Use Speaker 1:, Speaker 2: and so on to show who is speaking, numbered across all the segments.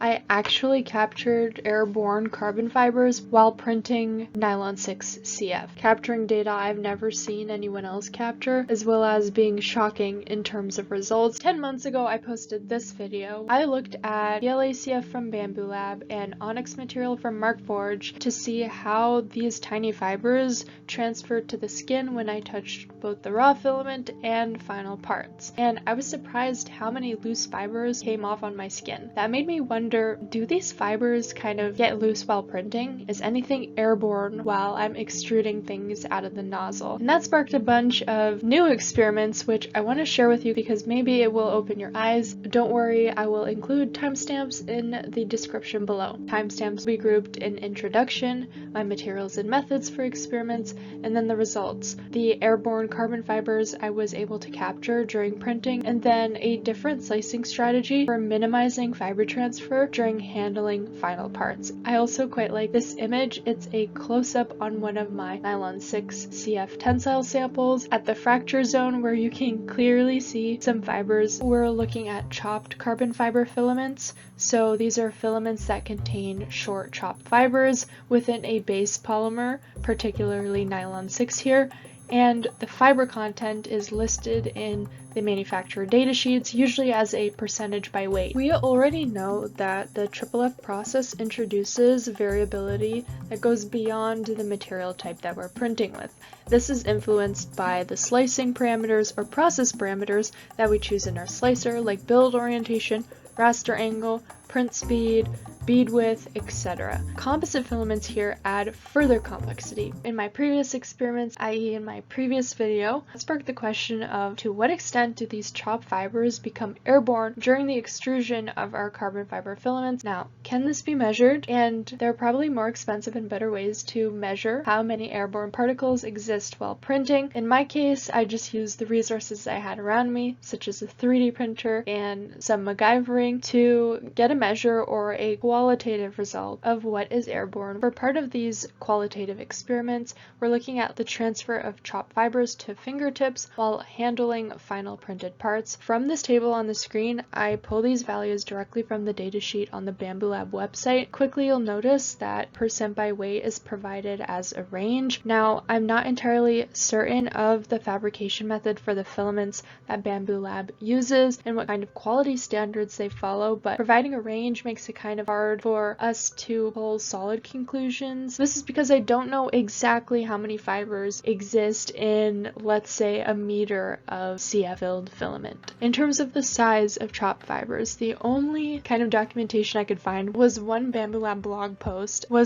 Speaker 1: I actually captured airborne carbon fibers while printing Nylon 6 CF, capturing data I've never seen anyone else capture, as well as being shocking in terms of results. 10 months ago, I posted this video. I looked at PLA CF from Bamboo Lab and onyx material from Markforged to see how these tiny fibers transferred to the skin when I touched both the raw filament and final parts. And I was surprised how many loose fibers came off on my skin. That made me wonder, do these fibers kind of get loose while printing? Is anything airborne while I'm extruding things out of the nozzle? And that sparked a bunch of new experiments which I want to share with you because maybe it will open your eyes. Don't worry, I will include timestamps in the description below. Timestamps will be grouped in introduction, my materials and methods for experiments, and then the results. The airborne carbon fibers I was able to capture during printing, and then a different slicing strategy for minimizing fiber transfer during handling final parts. I also quite like this image. It's a close-up on one of my Nylon 6 CF tensile samples at the fracture zone where you can clearly see some fibers. We're looking at chopped carbon fiber filaments. So these are filaments that contain short chopped fibers within a base polymer, particularly Nylon 6 here, and the fiber content is listed in the manufacturer data sheets, usually as a percentage by weight. We already know that the FFF process introduces variability that goes beyond the material type that we're printing with. This is influenced by the slicing parameters or process parameters that we choose in our slicer, like build orientation, raster angle, print speed, bead width, etc. Composite filaments here add further complexity. In my previous experiments, i.e. in my previous video, I sparked the question of to what extent do these chopped fibers become airborne during the extrusion of our carbon fiber filaments? Now, can this be measured? And there are probably more expensive and better ways to measure how many airborne particles exist while printing. In my case, I just used the resources I had around me, such as a 3D printer and some MacGyvering, to get a measure or a qualitative result of what is airborne. For part of these qualitative experiments, we're looking at the transfer of chopped fibers to fingertips while handling final printed parts. From this table on the screen, I pull these values directly from the datasheet on the Bamboo Lab website. Quickly, you'll notice that percent by weight is provided as a range. Now, I'm not entirely certain of the fabrication method for the filaments that Bamboo Lab uses and what kind of quality standards they follow, but providing a range makes it kind of hard for us to pull solid conclusions. This is because I don't know exactly how many fibers exist in, let's say, a meter of CF-filled filament. In terms of the size of chopped fibers, the only kind of documentation I could find was one Bamboo Lab blog post. In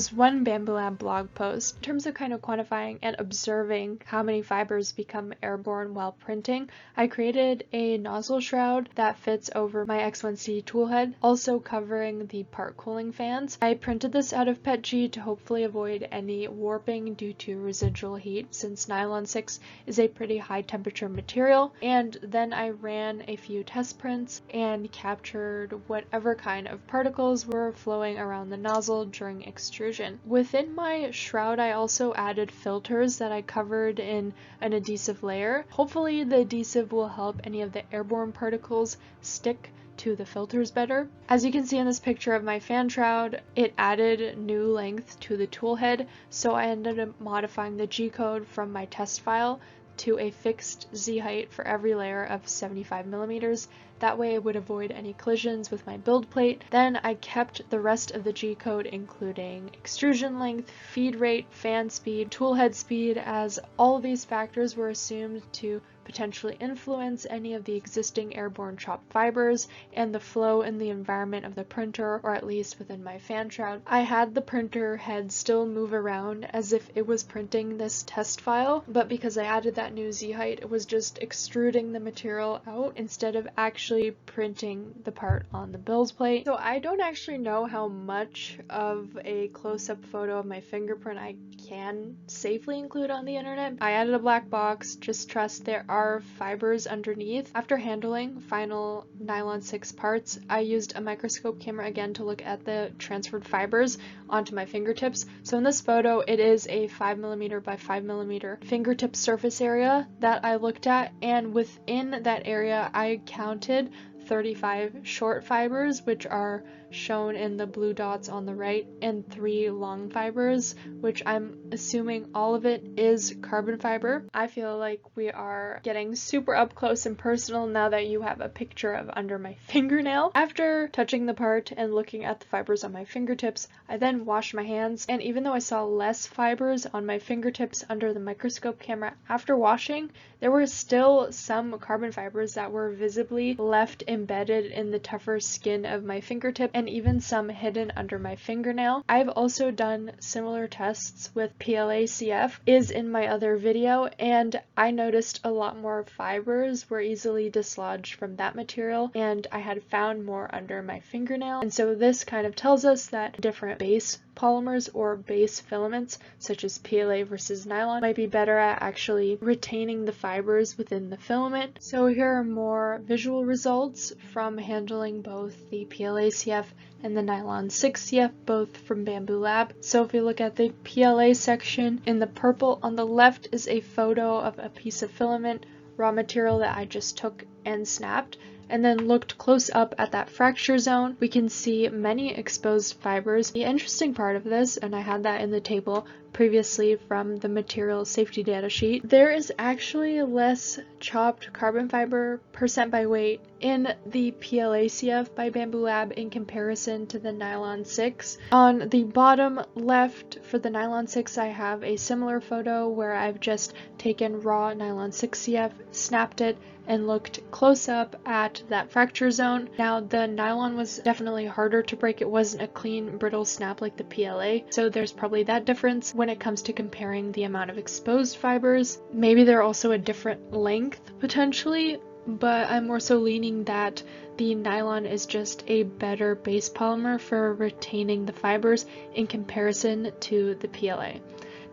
Speaker 1: terms of kind of quantifying and observing how many fibers become airborne while printing, I created a nozzle shroud that fits over my X1C toolhead, also covering the part cooling fans. I printed this out of PETG to hopefully avoid any warping due to residual heat, since Nylon 6 is a pretty high temperature material, and then I ran a few test prints and captured whatever kind of particles were flowing around the nozzle during extrusion. Within my shroud, I also added filters that I covered in an adhesive layer. Hopefully the adhesive will help any of the airborne particles stick to the filters better. As you can see in this picture of my fan shroud, it added new length to the tool head, so I ended up modifying the G-code from my test file to a fixed Z height for every layer of 75 millimeters. That way it would avoid any collisions with my build plate. Then I kept the rest of the G-code, including extrusion length, feed rate, fan speed, tool head speed, as all of these factors were assumed to potentially influence any of the existing airborne chopped fibers and the flow in the environment of the printer, or at least within my fan shroud. I had the printer head still move around as if it was printing this test file, but because I added that new Z height, it was just extruding the material out instead of actually printing the part on the build plate. So I don't actually know how much of a close-up photo of my fingerprint I can safely include on the internet. I added a black box, just trust there are fibers underneath. After handling final Nylon 6 parts, I used a microscope camera again to look at the transferred fibers onto my fingertips. So in this photo, it is a 5mm by 5mm fingertip surface area that I looked at, and within that area I counted 35 short fibers, which are shown in the blue dots on the right, and 3 long fibers, which I'm assuming all of it is carbon fiber. I feel like we are getting super up close and personal now that you have a picture of under my fingernail. After touching the part and looking at the fibers on my fingertips, I then washed my hands, and even though I saw less fibers on my fingertips under the microscope camera after washing, there were still some carbon fibers that were visibly left embedded in the tougher skin of my fingertip, and even some hidden under my fingernail. I've also done similar tests with PLA CF, is in my other video, and I noticed a lot more fibers were easily dislodged from that material, and I had found more under my fingernail. And so this kind of tells us that different base polymers or base filaments, such as PLA versus nylon, might be better at actually retaining the fibers within the filament. So here are more visual results from handling both the PLA CF and the Nylon 6 CF, both from Bamboo Lab. So if we look at the PLA section, in the purple on the left is a photo of a piece of filament, raw material that I just took and snapped, and then looked close up at that fracture zone. We can see many exposed fibers. The interesting part of this, and I had that in the table previously from the material safety data sheet, there is actually less chopped carbon fiber percent by weight in the PLA CF by Bamboo Lab in comparison to the Nylon 6. On the bottom left for the Nylon 6, I have a similar photo where I've just taken raw Nylon 6 CF, snapped it, and looked close up at that fracture zone. Now the nylon was definitely harder to break. It wasn't a clean, brittle snap like the PLA, so there's probably that difference when it comes to comparing the amount of exposed fibers. Maybe they're also a different length potentially, but I'm more so leaning that the nylon is just a better base polymer for retaining the fibers in comparison to the PLA.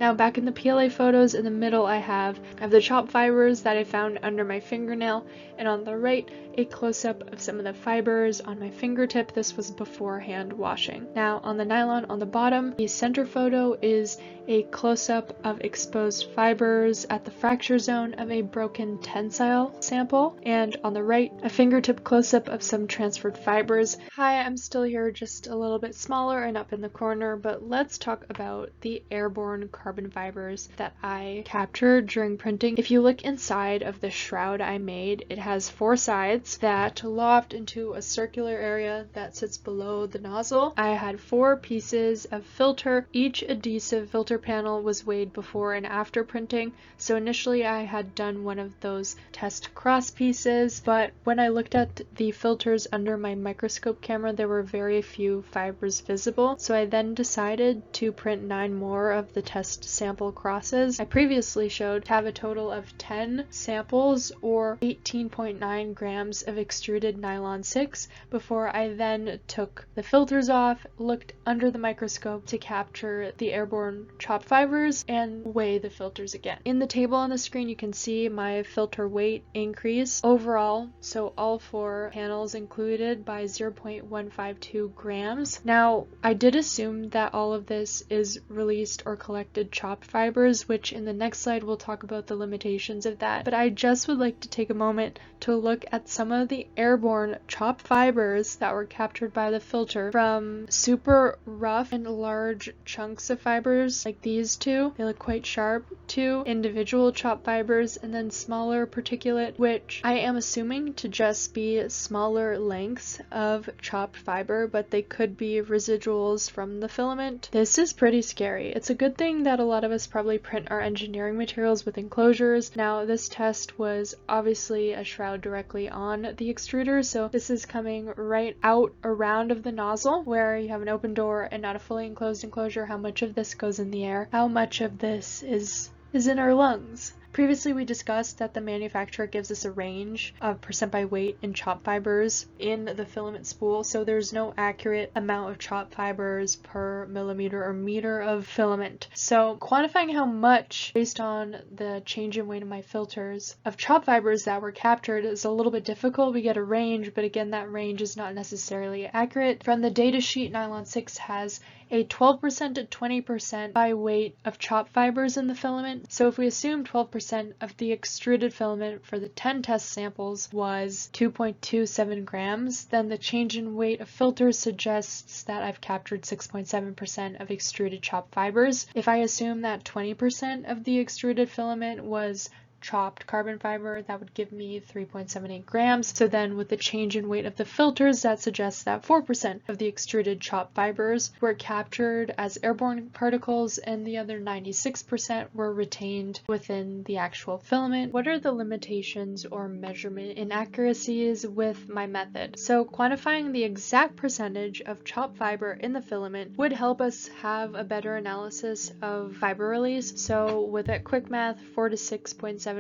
Speaker 1: Now back in the PLA photos, in the middle I have the chopped fibers that I found under my fingernail, and on the right a close-up of some of the fibers on my fingertip. This was before hand washing. Now on the nylon on the bottom, the center photo is a close-up of exposed fibers at the fracture zone of a broken tensile sample, and on the right a fingertip close-up of some transferred fibers. Hi, I'm still here, just a little bit smaller and up in the corner, but let's talk about the airborne carbon fibers that I captured during printing. If you look inside of the shroud I made, it has 4 sides that loft into a circular area that sits below the nozzle. I had 4 pieces of filter. Each adhesive filter panel was weighed before and after printing, so initially I had done one of those test cross pieces, but when I looked at the filters under my microscope camera, there were very few fibers visible, so I then decided to print 9 more of the test sample crosses. I previously showed to have a total of 10 samples or 18.9 grams of extruded nylon 6 before I then took the filters off, looked under the microscope to capture the airborne chopped fibers, and weigh the filters again. In the table on the screen you can see my filter weight increase overall, so all 4 panels included, by 0.152 grams. Now I did assume that all of this is released or collected chopped fibers, which in the next slide we'll talk about the limitations of that, but I just would like to take a moment to look at some of the airborne chopped fibers that were captured by the filter, from super rough and large chunks of fibers like these 2, they look quite sharp, to individual chopped fibers, and then smaller particulate, which I am assuming to just be smaller lengths of chopped fiber, but they could be residuals from the filament. This is pretty scary. It's a good thing that a lot of us probably print our engineering materials with enclosures. Now this test was obviously a shroud directly on the extruder, so this is coming right out around of the nozzle where you have an open door and not a fully enclosed enclosure. How much of this goes in the air? How much of this is in our lungs? Previously we discussed that the manufacturer gives us a range of percent by weight in chopped fibers in the filament spool, so there's no accurate amount of chopped fibers per millimeter or meter of filament. So quantifying how much based on the change in weight of my filters of chopped fibers that were captured is a little bit difficult. We get a range, but again that range is not necessarily accurate. From the data sheet, Nylon 6 has a 12% to 20% by weight of chopped fibers in the filament. So if we assume 12% of the extruded filament for the 10 test samples was 2.27 grams, then the change in weight of filters suggests that I've captured 6.7% of extruded chopped fibers. If I assume that 20% of the extruded filament was chopped carbon fiber, that would give me 3.78 grams. So then with the change in weight of the filters, that suggests that 4% of the extruded chopped fibers were captured as airborne particles and the other 96% were retained within the actual filament. What are the limitations or measurement inaccuracies with my method? So quantifying the exact percentage of chopped fiber in the filament would help us have a better analysis of fiber release. So with that quick math, 4 to 6.7%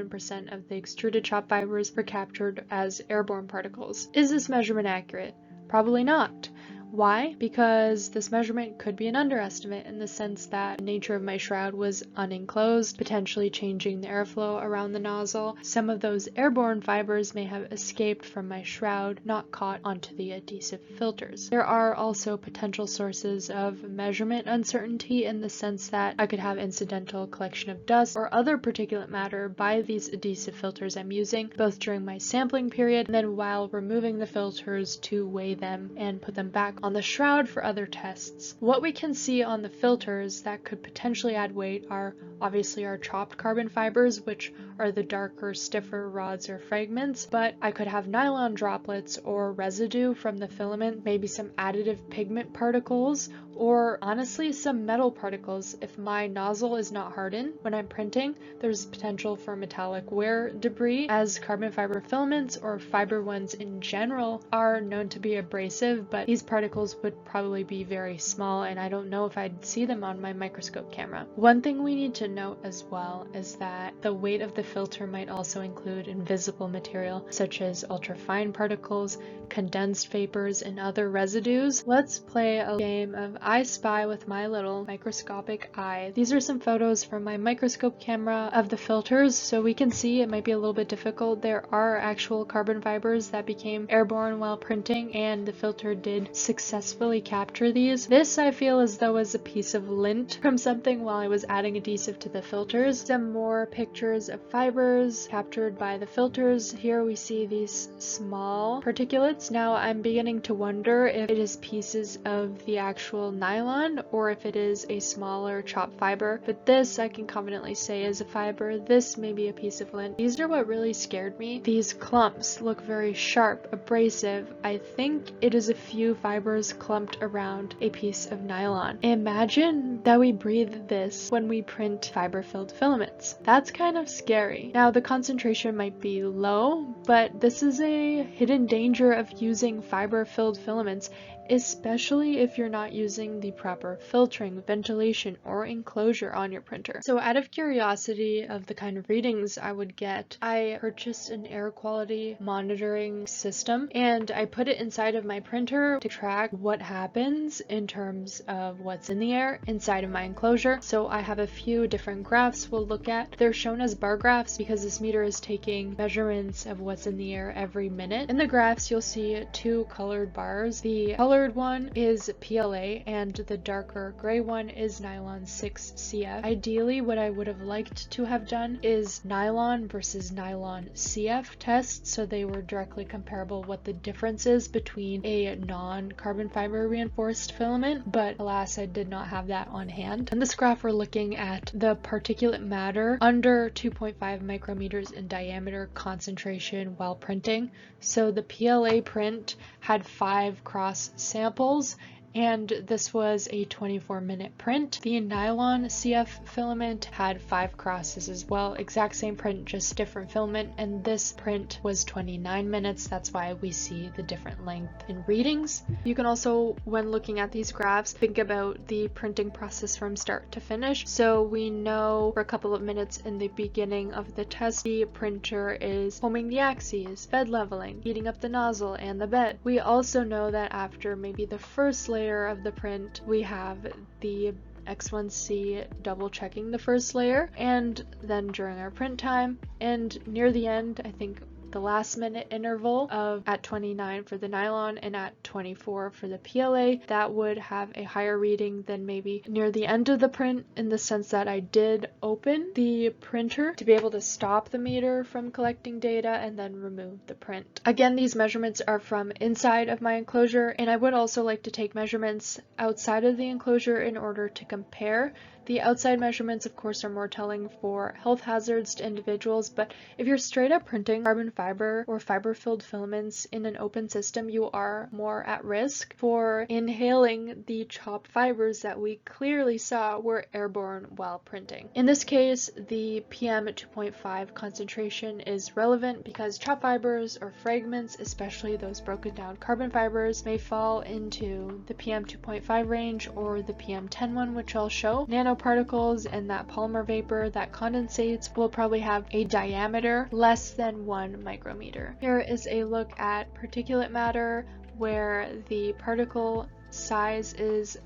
Speaker 1: of the extruded chopped fibers were captured as airborne particles. Is this measurement accurate? Probably not. Why? Because this measurement could be an underestimate in the sense that the nature of my shroud was unenclosed, potentially changing the airflow around the nozzle. Some of those airborne fibers may have escaped from my shroud, not caught onto the adhesive filters. There are also potential sources of measurement uncertainty in the sense that I could have incidental collection of dust or other particulate matter by these adhesive filters I'm using, both during my sampling period and then while removing the filters to weigh them and put them back on the shroud for other tests. What we can see on the filters that could potentially add weight are obviously our chopped carbon fibers, which are the darker, stiffer rods or fragments, but I could have nylon droplets or residue from the filament, maybe some additive pigment particles, or honestly some metal particles. If my nozzle is not hardened when I'm printing, there's potential for metallic wear debris, as carbon fiber filaments or fiber ones in general are known to be abrasive, but these particles would probably be very small and I don't know if I'd see them on my microscope camera. One thing we need to note as well is that the weight of the filter might also include invisible material such as ultrafine particles, condensed vapors, and other residues. Let's play a game of I Spy with my little microscopic eye. These are some photos from my microscope camera of the filters, so we can see it might be a little bit difficult. There are actual carbon fibers that became airborne while printing, and the filter did successfully capture these. This I feel as though was a piece of lint from something while I was adding adhesive to the filters. Some more pictures of fibers captured by the filters. Here we see these small particulates. Now I'm beginning to wonder if it is pieces of the actual nylon or if it is a smaller chopped fiber, but this I can confidently say is a fiber. This may be a piece of lint. These are what really scared me. These clumps look very sharp, abrasive. I think it is a few fibers clumped around a piece of nylon. Imagine that we breathe this when we print fiber-filled filaments. That's kind of scary. Now the concentration might be low, but this is a hidden danger of using fiber-filled filaments, especially if you're not using the proper filtering, ventilation, or enclosure on your printer. So out of curiosity of the kind of readings I would get, I purchased an air quality monitoring system and I put it inside of my printer to track what happens in terms of what's in the air inside of my enclosure. So I have a few different graphs we'll look at. They're shown as bar graphs because this meter is taking measurements of what's in the air every minute. In the graphs you'll see two colored bars. The colored one is PLA and the darker gray one is nylon 6 CF. Ideally what I would have liked to have done is nylon versus nylon CF tests, so they were directly comparable what the difference is between a non-carbon fiber reinforced filament, but alas I did not have that on hand. In this graph we're looking at the particulate matter under 2.5 micrometers in diameter concentration while printing. So the PLA print had 5 cross samples and this was a 24-minute print. The nylon CF filament had 5 crosses as well, exact same print, just different filament, and this print was 29 minutes. That's why we see the different length in readings. You can also, when looking at these graphs, think about the printing process from start to finish. So we know for a couple of minutes in the beginning of the test, the printer is homing the axes, bed leveling, heating up the nozzle and the bed. We also know that after maybe the first layer of the print, we have the X1C double checking the first layer, and then during our print time and near the end, I think the last minute interval of at 29 for the nylon and at 24 for the PLA, that would have a higher reading than maybe near the end of the print, in the sense that I did open the printer to be able to stop the meter from collecting data and then remove the print. Again, these measurements are from inside of my enclosure, and I would also like to take measurements outside of the enclosure in order to compare. The outside measurements, of course, are more telling for health hazards to individuals, but if you're straight up printing carbon fiber or fiber-filled filaments in an open system, you are more at risk for inhaling the chopped fibers that we clearly saw were airborne while printing. In this case, the PM 2.5 concentration is relevant because chopped fibers or fragments, especially those broken down carbon fibers, may fall into the PM 2.5 range or the PM 10 one, which I'll show. Nanoparticles and that polymer vapor that condensates will probably have a diameter less than 1 micrometer. Here is a look at particulate matter, where the particle size is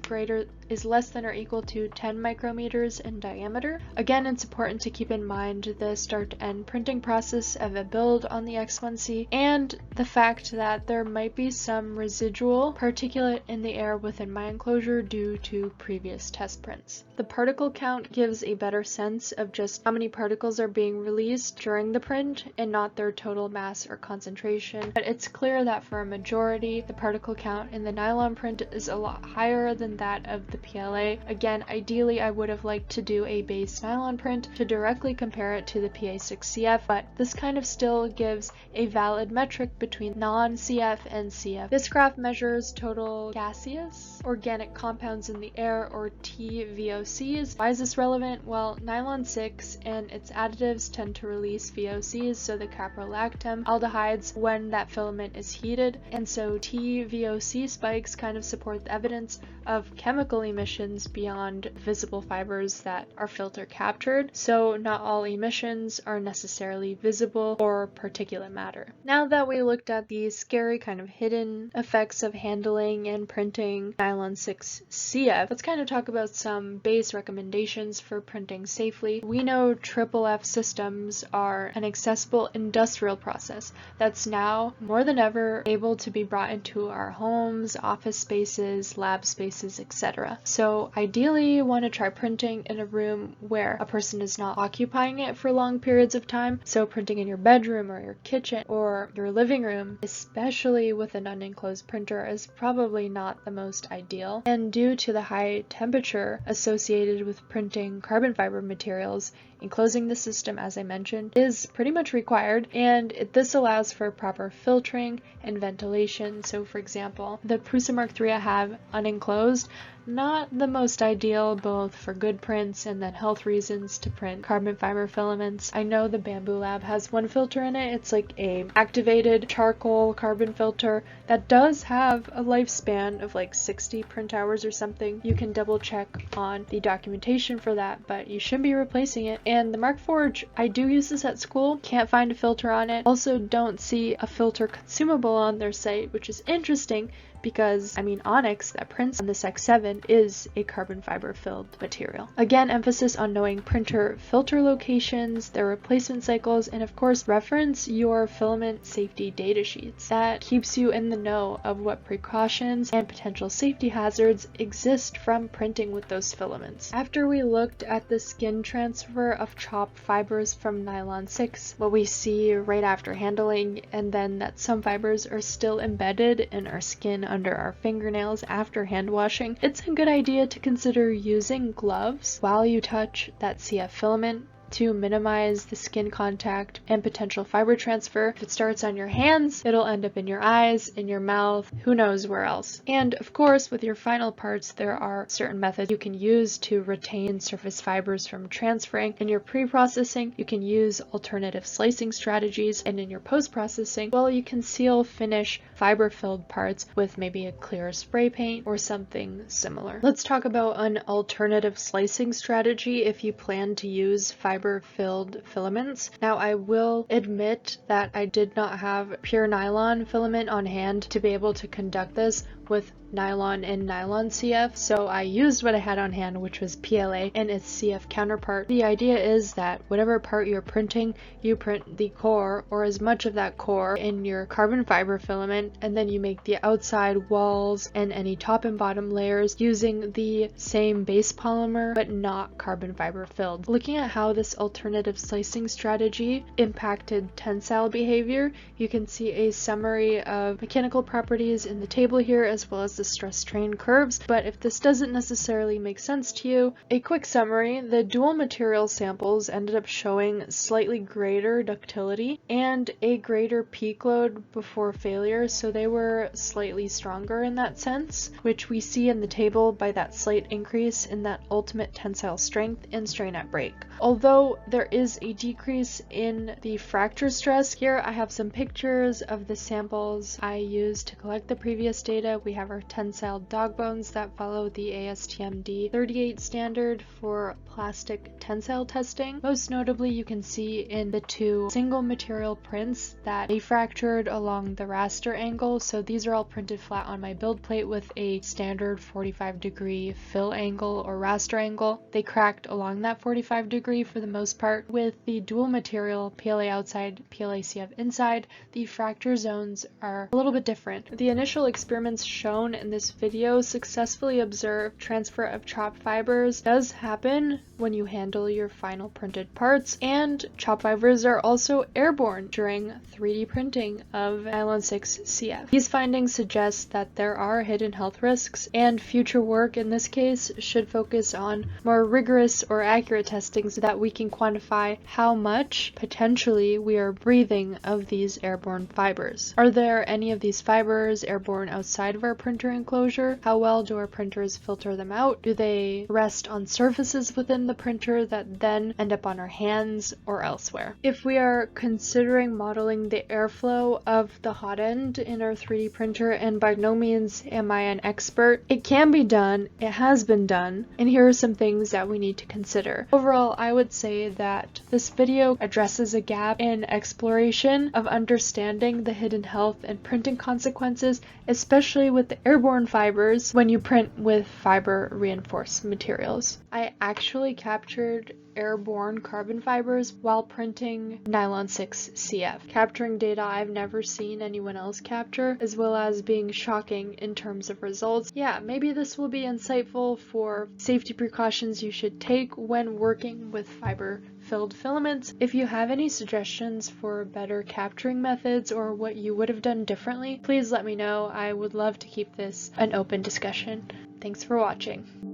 Speaker 1: less than or equal to 10 micrometers in diameter. Again, it's important to keep in mind the start to end printing process of a build on the X1C and the fact that there might be some residual particulate in the air within my enclosure due to previous test prints. The particle count gives a better sense of just how many particles are being released during the print and not their total mass or concentration, but it's clear that for a majority, the particle count in the nylon print is a lot higher than that of the PLA. Again, ideally I would have liked to do a base nylon print to directly compare it to the PA6CF, but this kind of still gives a valid metric between non-CF and CF. This graph measures total gaseous organic compounds in the air, or TVOCs. Why is this relevant? Well, nylon 6 and its additives tend to release VOCs, so the caprolactam aldehydes, when that filament is heated, and so TVOC spikes kind of support the evidence of chemical emissions beyond visible fibers that are filter captured, so not all emissions are necessarily visible or particulate matter. Now that we looked at the scary kind of hidden effects of handling and printing nylon 6 CF, let's kind of talk about some base recommendations for printing safely. We know FFF systems are an accessible industrial process that's now more than ever able to be brought into our homes, office spaces, lab spaces, etc. So ideally you want to try printing in a room where a person is not occupying it for long periods of time. So printing in your bedroom or your kitchen or your living room, especially with an unenclosed printer, is probably not the most ideal. And due to the high temperature associated with printing carbon fiber materials, enclosing the system, as I mentioned, is pretty much required, and this allows for proper filtering and ventilation. So for example, the Prusa Mark III I have unenclosed, not the most ideal, both for good prints and then health reasons to print carbon fiber filaments. I know the Bamboo Lab has one filter in it. It's like a activated charcoal carbon filter that does have a lifespan of like 60 print hours or something. You can double check on the documentation for that, but you should be replacing it. And the Markforged, I do use this at school, can't find a filter on it. Also don't see a filter consumable on their site, which is interesting because, I mean, Onyx that prints on this X7 is a carbon fiber filled material. Again, emphasis on knowing printer filter locations, their replacement cycles, and of course reference your filament safety data sheets. That keeps you in the know of what precautions and potential safety hazards exist from printing with those filaments. After we looked at the skin transfer of chopped fibers from nylon 6, what we see right after handling, and then that some fibers are still embedded in our skin under our fingernails after hand washing, it's a good idea to consider using gloves while you touch that CF filament to minimize the skin contact and potential fiber transfer. If it starts on your hands, it'll end up in your eyes, in your mouth, who knows where else. And of course, with your final parts, there are certain methods you can use to retain surface fibers from transferring. In your pre-processing, you can use alternative slicing strategies, and in your post-processing, well, you can seal finish fiber-filled parts with maybe a clear spray paint or something similar. Let's talk about an alternative slicing strategy if you plan to use fiber-filled filaments. Now, I will admit that I did not have pure nylon filament on hand to be able to conduct this with nylon and nylon CF, so I used what I had on hand, which was PLA and its CF counterpart. The idea is that whatever part you're printing, you print the core or as much of that core in your carbon fiber filament, and then you make the outside walls and any top and bottom layers using the same base polymer but not carbon fiber filled. Looking at how this alternative slicing strategy impacted tensile behavior, you can see a summary of mechanical properties in the table here as well as the stress strain curves, but if this doesn't necessarily make sense to you, a quick summary: the dual material samples ended up showing slightly greater ductility and a greater peak load before failure, so they were slightly stronger in that sense, which we see in the table by that slight increase in that ultimate tensile strength and strain at break. Although there is a decrease in the fracture stress, here I have some pictures of the samples I used to collect the previous data. We have our tensile dog bones that follow the ASTM D38 standard for plastic tensile testing. Most notably, you can see in the two single material prints that they fractured along the raster angle, so these are all printed flat on my build plate with a standard 45-degree fill angle or raster angle. They cracked along that 45-degree for the most part. With the dual material PLA outside, PLA CF inside, the fracture zones are a little bit different. The initial experiments shown in this video successfully observed transfer of chop fibers does happen when you handle your final printed parts, and chop fibers are also airborne during 3D printing of nylon 6 CF. These findings suggest that there are hidden health risks, and future work in this case should focus on more rigorous or accurate testing so that we can quantify how much potentially we are breathing of these airborne fibers. Are there any of these fibers airborne outside of our printer enclosure? How well do our printers filter them out? Do they rest on surfaces within the printer that then end up on our hands or elsewhere? If we are considering modeling the airflow of the hot end in our 3D printer, and by no means am I an expert, it can be done, it has been done, and here are some things that we need to consider. Overall, I would say that this video addresses a gap in exploration of understanding the hidden health and printing consequences, especially with the airborne fibers when you print with fiber reinforced materials. I actually captured airborne carbon fibers while printing nylon 6 CF, capturing data I've never seen anyone else capture, as well as being shocking in terms of results. Yeah, maybe this will be insightful for safety precautions you should take when working with fiber filled filaments. If you have any suggestions for better capturing methods or what you would have done differently, please let me know. I would love to keep this an open discussion. Thanks for watching.